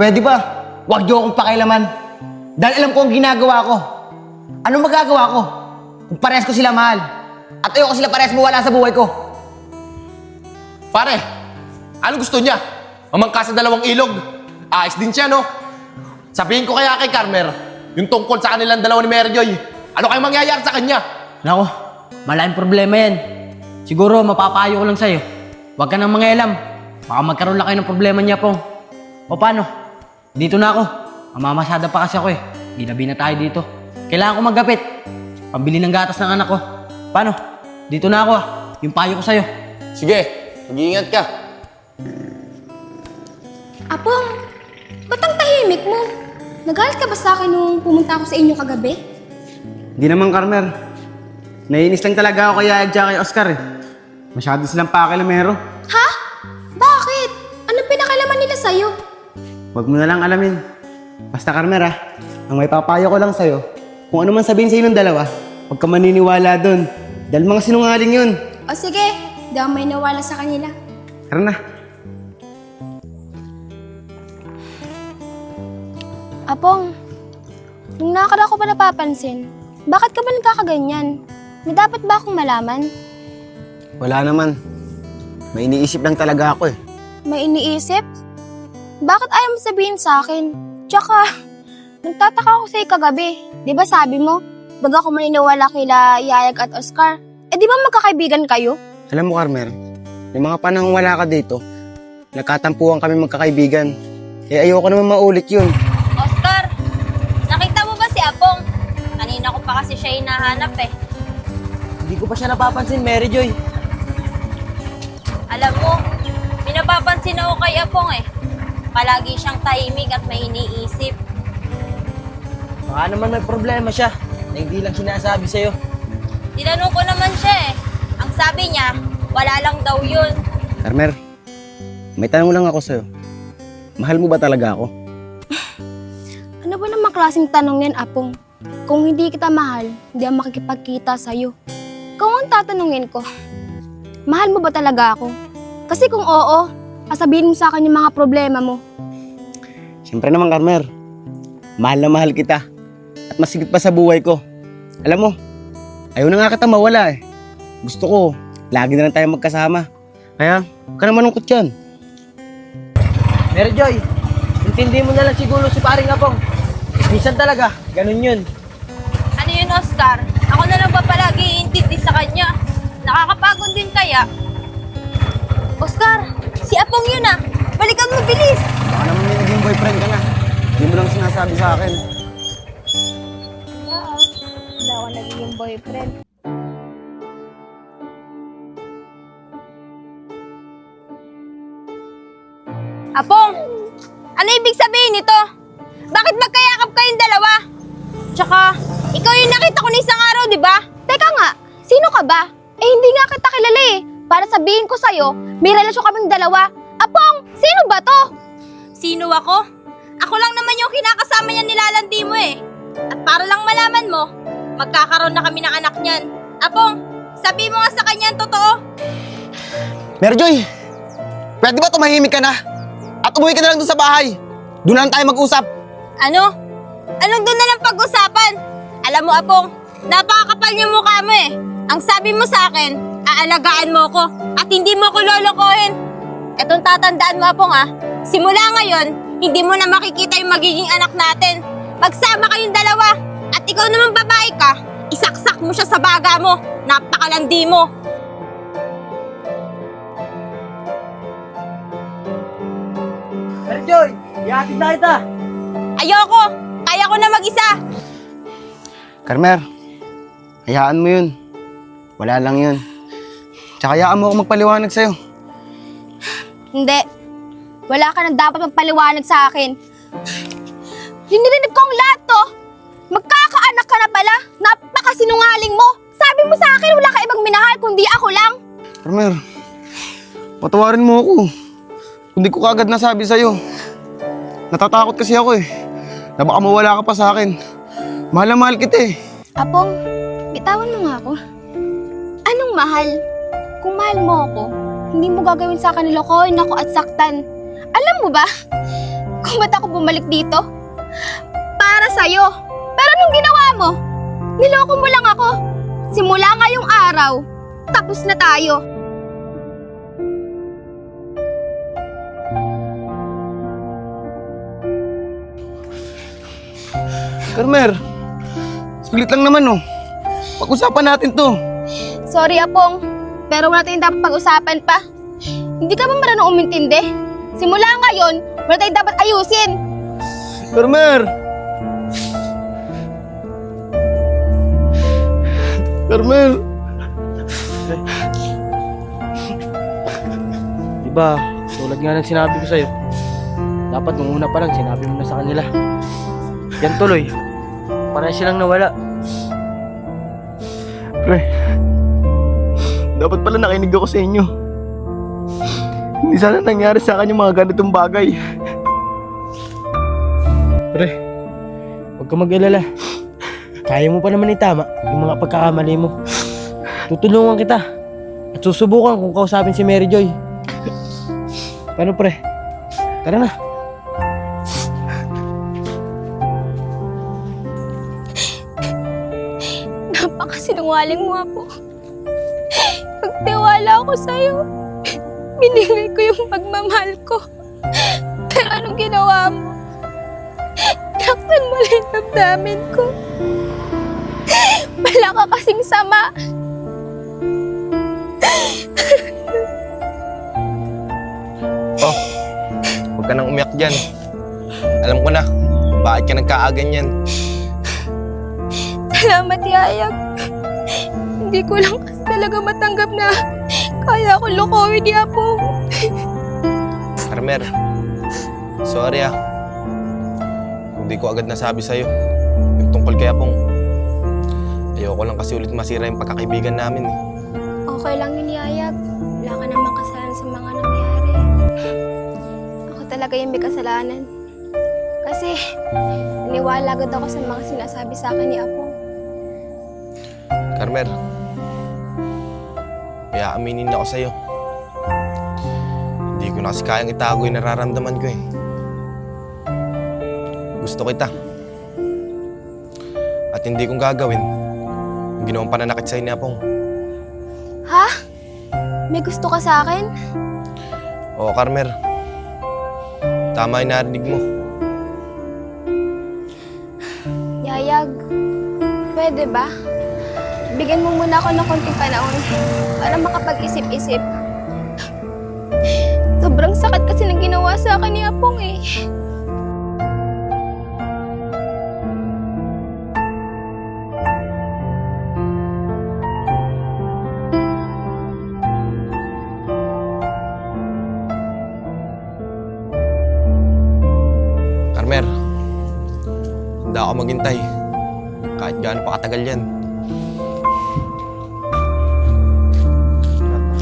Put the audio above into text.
Pwede ba? Huwag niyo akong pakialaman. Dahil alam ko ang ginagawa ko. Anong magagawa ko? Kung parehas ko sila mahal. At ayoko sila parehas mawala sa buhay ko. Pare, ano gusto niya? Mamangka sa dalawang ilog. Ayos din siya, no? Sabihin ko kaya kay Carmer, yung tungkol sa kanilang dalawa ni Mary Joy. Ano kayong mangyayari sa kanya? Nako, malaking problema yan. Siguro mapapayo ko lang sa'yo. Huwag ka nang mangialam. Baka magkaroon lang kayo ng problema niya, Pong. O paano? Dito na ako. Mamamasada pa kasi ako eh. Ginabi na tayo dito. Kailangan ko maggapit. Pambili ng gatas ng anak ko. Paano? Dito na ako ah. Yung payo ko sa'yo. Sige, mag-iingat ka. Apong, ba't ang tahimik mo? Nagalit ka ba sa akin nung pumunta ako sa inyo kagabi? Hindi naman, Carmer. Naiinis lang talaga ako kay Yaya at kay Oscar eh. Masyado silang pakialamero. Ha? Bakit? Anong pinakalaman nila sa'yo? Huwag mo na lang alamin. Basta, Carmer ah, ang may papayo ko lang sa'yo, kung ano man sabihin sa'yo ng dalawa, huwag ka maniniwala doon. Dahil mga sinungaling yun. O sige, di ako may nawala sa kanila. Tara na. Apong, nung nakakada ko pa napapansin, bakit ka ba nagkakaganyan? May dapat ba akong malaman? Wala naman. May iniisip lang talaga ako eh. May iniisip? Bakit ayaw mo sabihin sa akin? Tsaka, nagtataka ako sa'yo kagabi. Di ba sabi mo, baga ako maniniwala kila Yayag at Oscar? Eh di ba magkakaibigan kayo? Alam mo, Carmer, yung mga panahong wala ka dito, nagkatampuhan kami magkakaibigan. Eh ayoko naman maulit yun. Oscar, nakita mo ba si Apong? Kanina ko pa kasi siya hinahanap eh. Hindi ko pa siya napapansin, Mary Joy. Alam mo, pinapapansin ako kay Apong eh. Palagi siyang tahimik at may iniisip. Baka naman may problema siya na hindi lang sinasabi sa'yo. Tinanong ko naman siya eh. Ang sabi niya, wala lang daw yun. Carmer, may tanong lang ako sa'yo. Mahal mo ba talaga ako? Ano ba namang klaseng tanong yan, Apong? Kung hindi kita mahal, hindi ako makikipagkita sa'yo. Kung ang tatanungin ko, mahal mo ba talaga ako? Kasi kung oo, sasabihin mo sa akin yung mga problema mo. Siyempre naman, Carmer. Mahal na mahal kita. At masigit pa sa buhay ko. Alam mo, ayaw na nga kita mawala eh. Gusto ko, lagi na lang tayo magkasama. Kaya, huwag ka na malungkot yan. Mary Joy, intindi mo na lang siguro si paring Apong. Minsan talaga, ganun yun. Ano yun, Oscar? Ako na lang ba palagi iintindi sa kanya? Nakakapagod din kaya? Oscar, si Apong yun ah. Balikan mo, bilis! Baka naman may naging boyfriend ka na. Hindi mo lang sinasabi sa akin. Wow, wala ako naging boyfriend. Apong, ano ibig sabihin nito? Bakit magkayakap kayong dalawa? Tsaka, ikaw yung nakita ko na isang araw, di ba? Teka nga, sino ka ba? Eh hindi nga kita kilala eh. Para sabihin ko sa'yo, may relasyon kaming dalawa. Apong, sino ba to? Sino ako? Ako lang naman yung kinakasama niya nilalandi mo eh. At para lang malaman mo, magkakaroon na kami ng anak niyan. Apong, sabi mo nga sa kanya ang totoo. Mary Joy, pwede ba tumahimik ka na? At umuwi ka na lang doon sa bahay. Doon na lang tayo mag-usap. Ano? Anong doon na lang pag-usapan? Alam mo, Apong, napakakapal niya mukha mo eh. Ang sabi mo sa akin, aalagaan mo ko at hindi mo ko lolokohin. Etong tatandaan mo, Apong ah. Simula ngayon, hindi mo na makikita yung magiging anak natin. Magsama kayong dalawa. At ikaw naman babae ka, isaksak mo siya sa baga mo. Napakalandi mo. Mary Joy, ihatid na kita. Ayoko! Kaya ko na mag-isa. Carmer, hayaan mo yun. Wala lang yun. Tsaka hayaan mo ako magpaliwanag sa'yo. Hindi. Wala ka na dapat magpaliwanag sa akin. Yung narinig kong lahat to, magkakaanak ka na pala. Napakasinungaling mo. Sabi mo sa akin, wala ka ibang minahal kundi ako lang. Carmer, patawarin mo ako. Kung di ko kagad nasabi sa'yo. Natatakot kasi ako eh. Na baka mawala ka pa sa akin. Mahal na mahal kita eh. Apong, bitawan mo nga ako. Anong mahal? Kung mahal mo ako, hindi mo gagawin sa akin nilokohin ako at saktan. Alam mo ba, kung ba't ako bumalik dito? Para sa'yo. Pero anong ginawa mo? Niloko mo lang ako. Simula ngayong araw, tapos na tayo. Carmer, saglit lang naman oh. Pag-usapan natin to. Sorry, Apong. Pero wala tayong dapat pag-usapan pa. Hindi ka ba marunong umintindi? Simula ngayon, wala tayong dapat ayusin. Carmer! Carmer! Diba, tulad nga ng sinabi ko sa'yo, dapat nung una pa lang sinabi mo na sa kanila. Yan tuloy, parang silang nawala. Pre, dapat pala nakinig ako sa inyo. Hindi sana nangyari sa akin yung mga ganitong bagay. Pre, huwag ka mag-alala. Kaya mo pa naman itama yung mga pagkakamali mo. Tutulungan kita at susubukan kung kausapin si Mary Joy. Paano pre? Tara na. Napakasinungaling mo, Apo. Pagtiwala ako sa'yo, binigay ko yung pagmamahal ko. Pero anong ginawa mo? Naktan mo lang yung damdamin ko. Wala ka kasing sama. Oh, huwag ka nang umiyak dyan. Alam ko na kung bakit ka nagkaaganyan. Salamat, Yayag. Hindi ko lang kasi talaga matanggap na kaya ko lokohin ni Apo. Carmer, sorry ah. Hindi ko agad nasabi sa'yo yung tungkol kay Apong. Ayoko lang kasi ulit masira yung pagkakaibigan namin eh. Okay lang yun, Yayag. Wala ka namang kasalanan sa mga nangyari. Ako talaga yung may kasalanan. Kasi, naniwala agad ako sa mga sinasabi sa akin ni Apo. Carmer, kaya aminin ako sa'yo. Hindi ko na kasi kayang itago yung nararamdaman ko eh. Gusto kita. At hindi kong gagawin yung ginawang pananakit sa'yo ni Apong. Ha? May gusto ka sa akin? Oo, Carmer. Tama yung narinig mo. Yayag, pwede ba? Bigyan mo muna ako ng konting panahon para makapag-isip-isip. Sobrang sakit kasi ng ginawa sa akin ni Apong eh. Carmer, handa ako maghintay. Kahit gaano pa katagal yan.